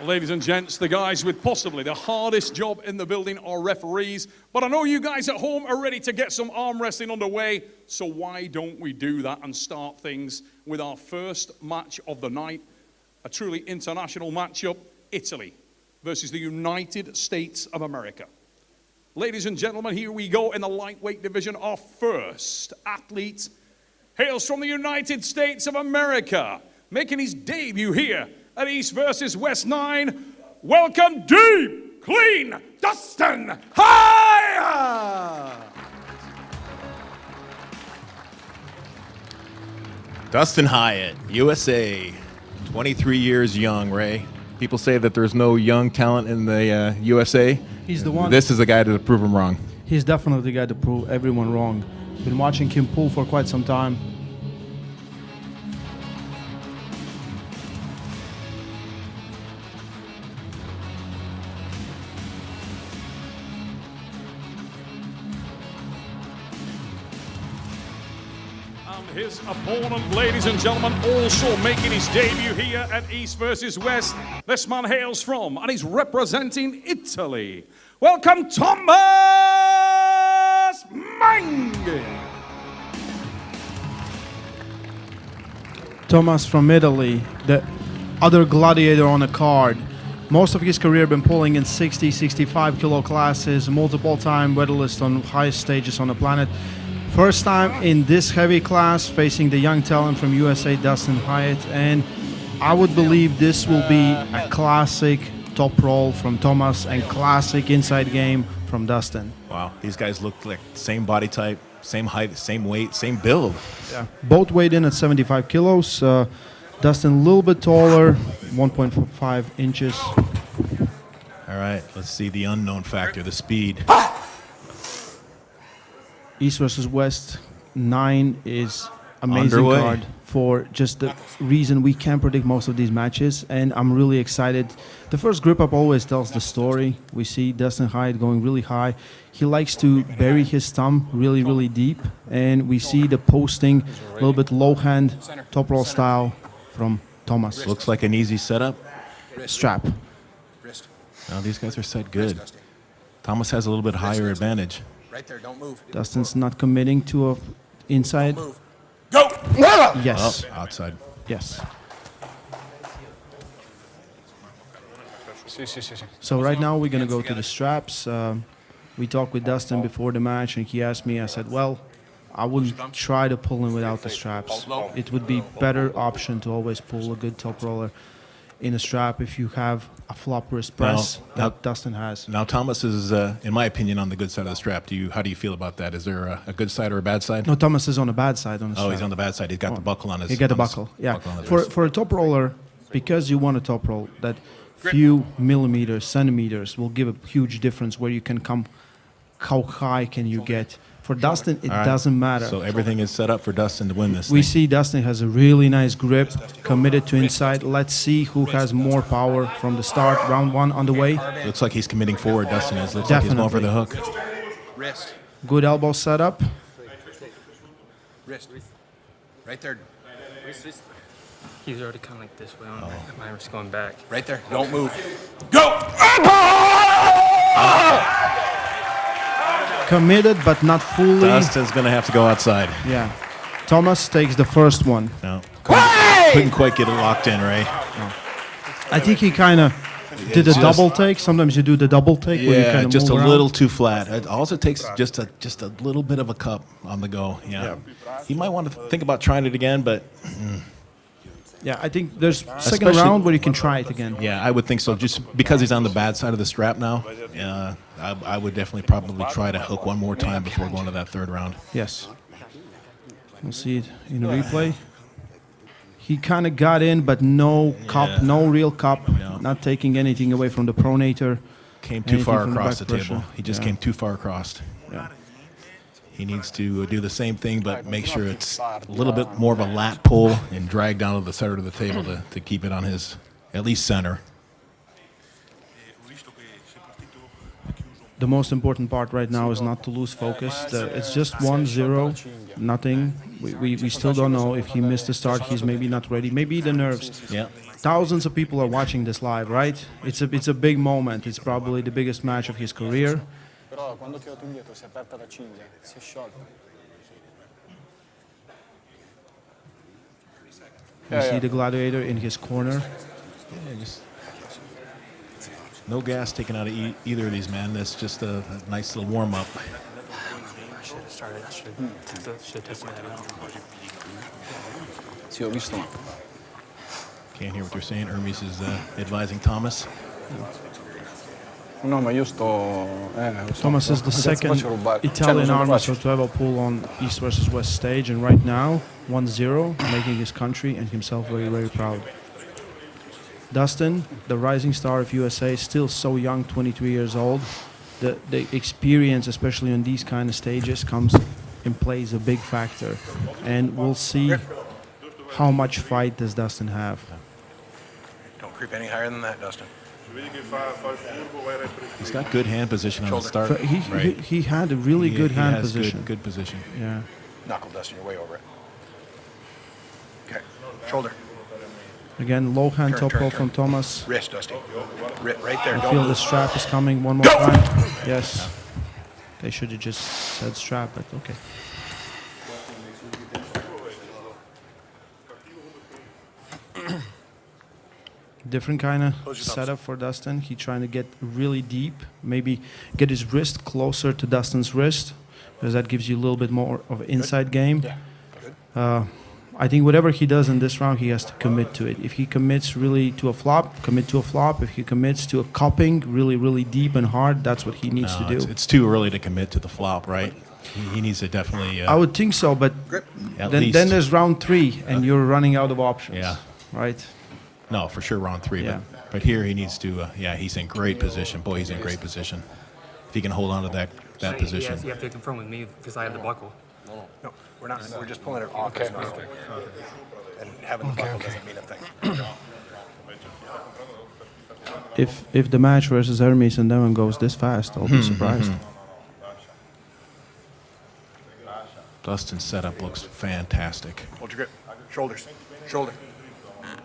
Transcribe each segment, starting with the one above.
Ladies and gents, the guys with possibly the hardest job in the building are referees. But I know you guys at home are ready to get some arm wrestling underway. So why don't we do that and start things with our first match of the night? A truly international matchup, Italy versus the United States of America. Ladies and gentlemen, here we go in the lightweight division. Our first athlete hails from the United States of America, making his debut here at East versus West 9. Welcome, deep, clean, Dustin Hyatt! Dustin Hyatt, USA, 23 years young, Ray. People say that there's no young talent in the USA. He's the one. This is the guy to prove him wrong. He's definitely the guy to prove everyone wrong. Been watching him pull for quite some time. His opponent, ladies and gentlemen, also making his debut here at East versus West. This man hails from and he's representing Italy. Welcome, Thomas Manghi. Thomas from Italy, the other gladiator on the card. Most of his career been pulling in 60, 65 kilo classes, multiple time medalist on highest stages on the planet. First time in this heavy class facing the young talent from USA, Dustin Hyatt, and I would believe this will be a classic top roll from Thomas and classic inside game from Dustin. Wow, these guys look like same body type, same height, same weight, same build. Yeah, both weighed in at 75 kilos. Dustin a little bit taller, 1.5 inches. All right, let's see the unknown factor, the speed. East versus West 9 is amazing Underway. card for just the reason we can't predict most of these matches, and I'm really excited. The first grip up always tells the story. We see Dustin Hyatt going really high. He likes to bury his thumb really, really deep, and we see the posting a little bit low hand, top roll style from Thomas. Looks like an easy setup. Strap. Now these guys are set good. Thomas has a little bit higher advantage. Right there, don't move. Dustin's not committing to a inside. Move. Go! Yes. Oh, outside. Yes. So right now we're going to go to the straps. We talked with Dustin before the match, and he asked me, I said, well, I wouldn't try to pull him without the straps. It would be better option to always pull a good top roller in a strap if you have a flop wrist press that Dustin has. Now Thomas is, in my opinion, on the good side of the strap. How do you feel about that? Is there a good side or a bad side? No, Thomas is on the bad side on the strap. Oh, he's on the bad side. He's got the buckle on his. He got the buckle. Yeah. Buckle on his For wrist. a top roller, because you want a top roll, that few millimeters, centimeters will give a huge difference where you can come. How high can you get? For Dustin, it doesn't matter. So everything is set up for Dustin to win this We thing. see Dustin has a really nice grip, committed to inside. Let's see who has more power from the start. Round one on the way. Looks like he's committing forward, Dustin is. Looks like he's going for the hook. Wrist. Good elbow setup. Wrist. Right there. He's already kind of like this way on my wrist going back. Right there. Don't move. Go! Committed, but not fully. Dustin's going to have to go outside. Yeah. Thomas takes the first one. No. Couldn't quite get it locked in, Ray. I think he kind of did a double take. Sometimes you do the double take where you kind Yeah, of just a move little around. too flat. Also takes just a little bit of a cup on the go. Yeah. He might want to think about trying it again, but Yeah, I think there's second Especially- round where you can try it again. yeah, I would think so. Just because he's on the bad side of the strap now, I would definitely probably try to hook one more time before going to that third round. Yes. We'll see it in the replay. He kind of got in, but no cup, no real cup, not taking anything away from the pronator. Came too Anything far from the across the back table. pressure. He just Yeah. came too far across. Yeah. He needs to do the same thing, but make sure it's a little bit more of a lat pull and drag down to the center of the table to keep it on his, at least center. The most important part right now is not to lose focus. It's just 1-0, nothing. We still don't know if he missed the start. He's maybe not ready. Maybe the nerves. Yeah. Thousands of people are watching this live, right? It's a big moment. It's probably the biggest match of his career. Però quando ho tirato indietro si è aperta la cinghia, si è sciolta. You see the gladiator in his corner. Yeah, just no gas taken out of either of these men. That's just a nice little warm up. I should have started. I should have tested that out. Sì, ho visto. Can't hear what you're saying. Hermes is advising Thomas. No, ma io sto... Thomas is the second Italian army to have a pull on East versus West stage, and right now 1-0, making his country and himself very, very proud. Dustin, the rising star of USA, still so young, 23 years old. The experience, especially on these kind of stages, comes and plays a big factor. And we'll see how much fight does Dustin have. Don't creep any higher than that, Dustin. He's got good hand position on the start. He had a really good hand position. Good position. Yeah. Knuckle, Dustin, you're way over it. Okay, shoulder. Again, low hand Turn, top turn, roll turn. from Thomas. Wrist, Dusty. Right there, I don't feel the move. strap is coming one more time. Yes. They should have just said strap, but okay. Different kind of setup for Dustin. He's trying to get really deep, maybe get his wrist closer to Dustin's wrist, because that gives you a little bit more of an inside game. I think whatever he does in this round, he has to commit to it. If he commits really to a flop, commit to a flop. If he commits to a cupping really, really deep and hard, that's what he needs to do. It's too early to commit to the flop, right? He needs to definitely. I would think so, but At then least. there's round 3, and you're running out of options. Yeah. Right? No, for sure, round 3. Yeah. But here he needs to. He's in great position. Boy, he's in great position. If he can hold on to that position. You have to confirm with me because I have the buckle. No, we're not. We're just pulling it off his knuckle. And having the buckle doesn't mean a thing. If the match versus Hermes and Devon goes this fast, I'll be surprised. Dustin's setup looks fantastic. Hold your grip. Shoulders. Shoulder.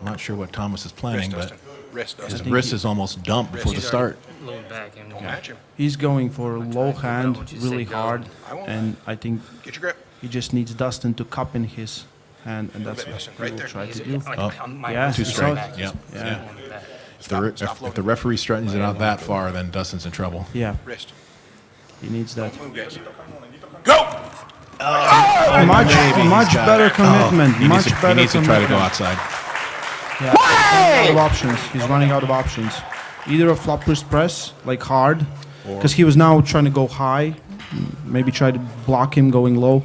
I'm not sure what Thomas is planning, Wrist, but Dustin. Wrist, his Dustin. wrist is almost dumped before the He's start. already low back and Match him. He's going for a low hand, Don't you really say go. hard, I won't. and I think Get your grip. he just needs Dustin to cup in his hand, and that's what Dustin, he right will there. try to Yeah, do. like, my Yeah, wrist two is strikes. back. Yep. Yeah. On the back. If the referee straightens it out that far, then Dustin's in trouble. Yeah, Wrist. he needs that. Move, guys. Go! Much better commitment. He needs Much to, better he needs to try to go commitment. outside. Yeah, running out of options. He's running out of options. Either a flop wrist press, like hard, because he was now trying to go high, maybe try to block him going low.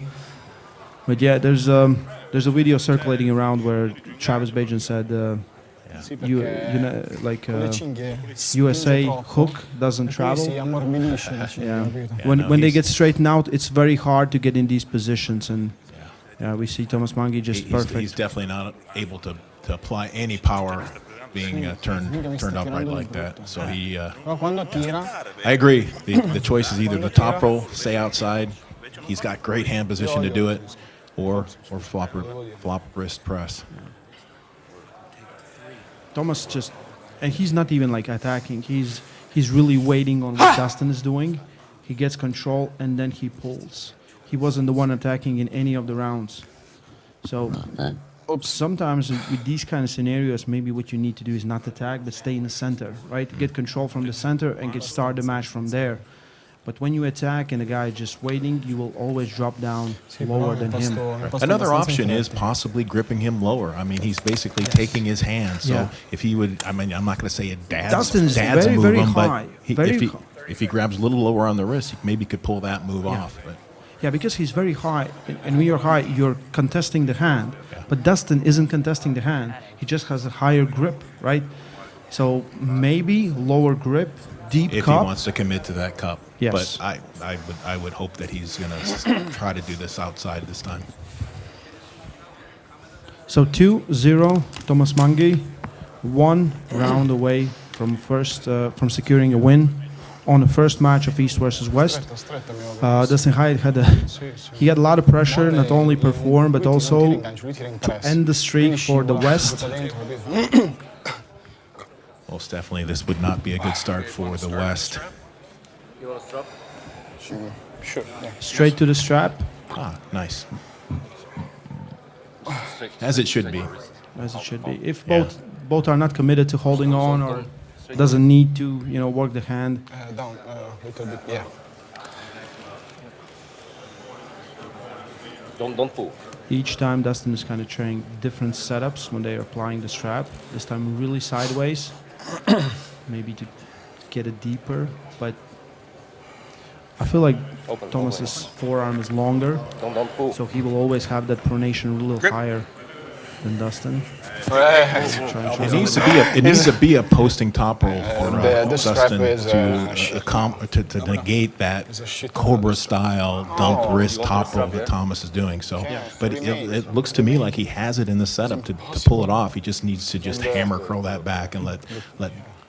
But yeah, there's a video circulating around where Travis Bajan said, USA hook doesn't travel. Yeah. When they get straightened out, it's very hard to get in these positions, and yeah, we see Thomas Manghi just perfect. He's definitely not able to apply any power being turned upright like that. So he. I agree. The choice is either the top roll, stay outside. He's got great hand position to do it, or flop wrist press. Thomas just, and he's not even like attacking. He's really waiting on what Dustin is doing. He gets control and then he pulls. He wasn't the one attacking in any of the rounds. So sometimes with these kind of scenarios, maybe what you need to do is not attack, but stay in the center, right? Get control from the center and start the match from there. But when you attack and the guy is just waiting, you will always drop down lower than him. Another option is possibly gripping him lower. I mean, he's basically taking his hand. So Yeah. if he would, I mean, I'm not going to say a Dustin is dad's very, move very him, high. but Very if he grabs a little lower on the wrist, he maybe could pull that move off. But Yeah, because he's very high, and when you're high, you're contesting the hand. But Dustin isn't contesting the hand. He just has a higher grip, right? So maybe lower grip, deep if cup. he wants to commit to that cup, Yes. But I would hope that he's going to try to do this outside this time. So 2-0, Thomas Manghi, 1 round away from from securing a win. on the first match of East versus West. Dustin Hyatt had a lot of pressure, not only perform but also to end the streak for the West. Most definitely, this would not be a good start for the West. You want to strap? Sure. Yeah. Straight to the strap, Ah, nice. As it should be. as it should be. If Yeah. both are not committed to holding on or doesn't need to, work the hand. Down little bit. Yeah. Don't pull. Each time Dustin is kind of trying different setups when they are applying the strap. This time really sideways, maybe to get it deeper. But I feel like Thomas's forearm is longer, Don't pull. so he will always have that pronation a little higher than Dustin. It needs to be a posting top roll for the strap Dustin is, to negate that Cobra style dump wrist top roll that Thomas is doing. So, but it looks to me like he has it in the setup to pull it off. He just needs to just hammer curl that back and let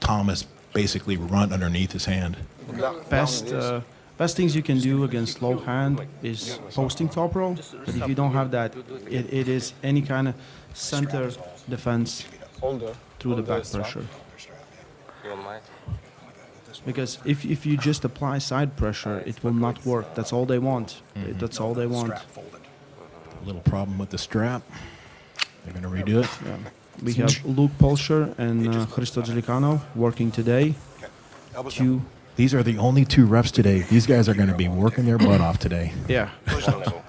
Thomas basically run underneath his hand. Best things you can do against low hand is posting top roll. But if you don't have that, it is any kind of center defense through the back pressure. You want mine? Because if you just apply side pressure, it will not work. That's all they want. That's all they want. A little problem with the strap. They're going to redo it. Yeah. We have Luke Polsher and Hristo Zelikano working today. These are the only two refs today. These guys are going to be working their butt off today. Yeah.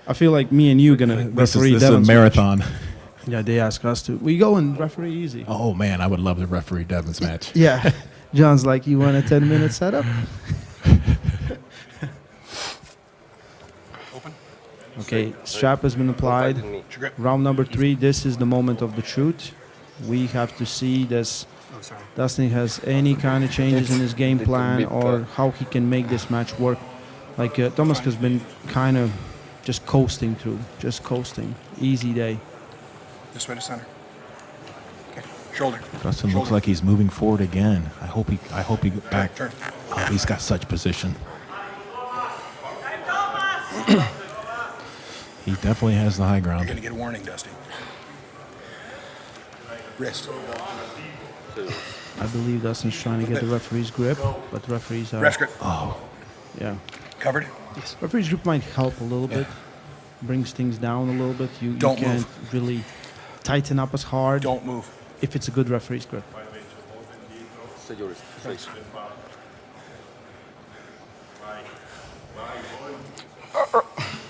I feel like me and you going to referee This is a Devon's marathon. match. Yeah, they ask us to. We go and referee easy. Oh, man, I would love to referee Devon's match. Yeah. John's like, you want a 10-minute setup? Okay, strap has been applied. Round number 3, this is the moment of the truth. We have to see this. Dustin has any kind of changes in his game plan or how he can make this match work. Like Thomas has been kind of just coasting through, just coasting. Easy day. This way to center. Okay. Shoulder. Dustin looks like he's moving forward again. I hope he back. Turn. Oh, he's got such position. He definitely has the high You're ground. going to get a warning, Dusty. Wrist. I believe Dustin's trying to get the referee's grip, but referees are... Ref grip. Yeah. Covered. Referee's grip might help a little bit, brings things down a little bit. You Don't can't move. really tighten up as hard Don't move. if it's a good referee's grip. Stay your wrist. Straight.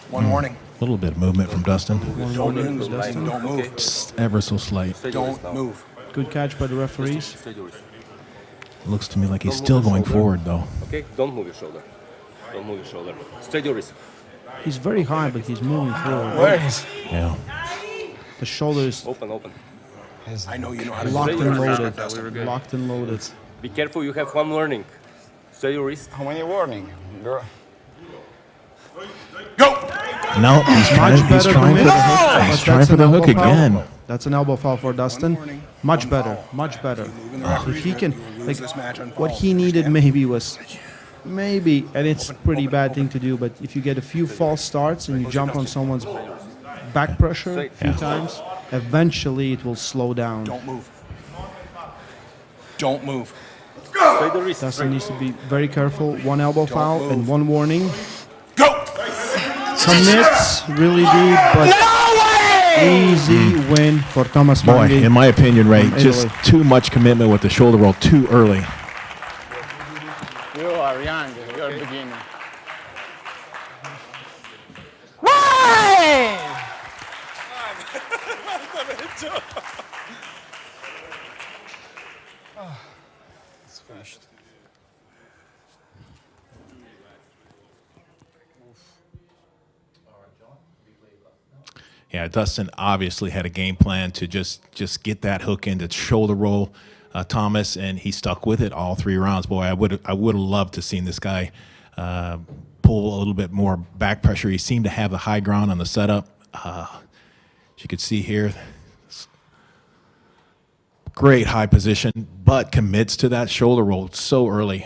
One warning. A little bit of movement from Dustin. Don't move. Dustin. Don't move. Just ever so slight. Stay your wrist Don't now. move. Good catch by the referees. Stay your wrist. Looks to me like he's still going forward, though. Okay? Don't move your shoulder. Don't move your shoulder. Straight your wrist. He's very high, but he's moving forward. Where is? Yeah. The shoulder is Open. I know you know how to locked do and it. loaded. Dustin. Locked and loaded. Be careful, you have one warning. Stay your wrist. How many warning? Girl. Go! No, he's trying for the hook. but He's trying that's for the an hook elbow foul. again. That's an elbow foul for Dustin. warning, Much one better, foul. much better. Moving the referee If he can, grip, you like, lose this match on what falls, he needed understand? maybe was, and it's pretty bad thing to do, but if you get a few false starts and you jump on someone's back pressure a few times, eventually it will slow down. Don't move. Don't move. Stay the wrist. Dustin needs to be very careful. One elbow foul and one warning. Go! Commits really deep, but easy win for Thomas Boy, Manghi. in my opinion, Ray, From just Italy. too much commitment with the shoulder roll too early. You are young. You are beginning. It's finished. Yeah, Dustin obviously had a game plan to just get that hook into shoulder roll, Thomas, and he stuck with it all 3 rounds. Boy, I would have loved to seen this guy pull a little bit more back pressure. He seemed to have the high ground on the setup. As you could see here, great high position, but commits to that shoulder roll so early.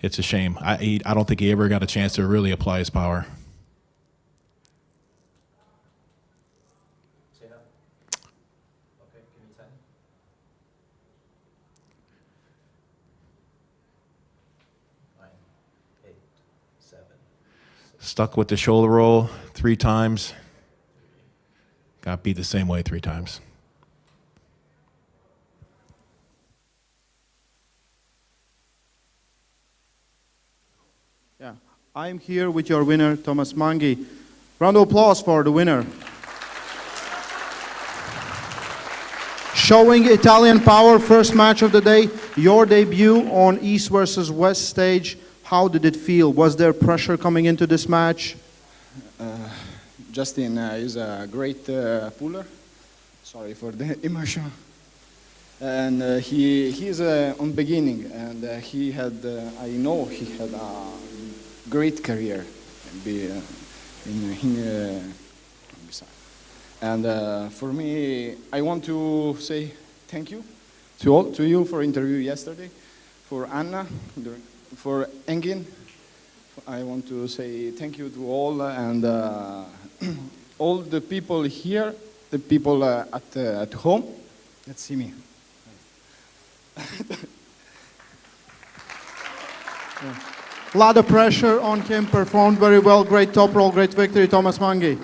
it's a shame. I don't think he ever got a chance to really apply his power. Stuck with the shoulder roll 3 times. Got beat the same way 3 times. Yeah, I'm here with your winner, Thomas Manghi. Round of applause for the winner. Showing Italian power, first match of the day, your debut on East versus West stage. How did it feel? Was there pressure coming into this match? Justin is a great puller. Sorry for the emotion. And he's on beginning, and he had, I know he had a great career. And for me, I want to say thank you to you for interview yesterday, for Anna, for Engin. I want to say thank you to all and all the people here, the people at home. Let's see me. A lot of pressure on him, performed very well, great top roll, great victory, Thomas Manghi.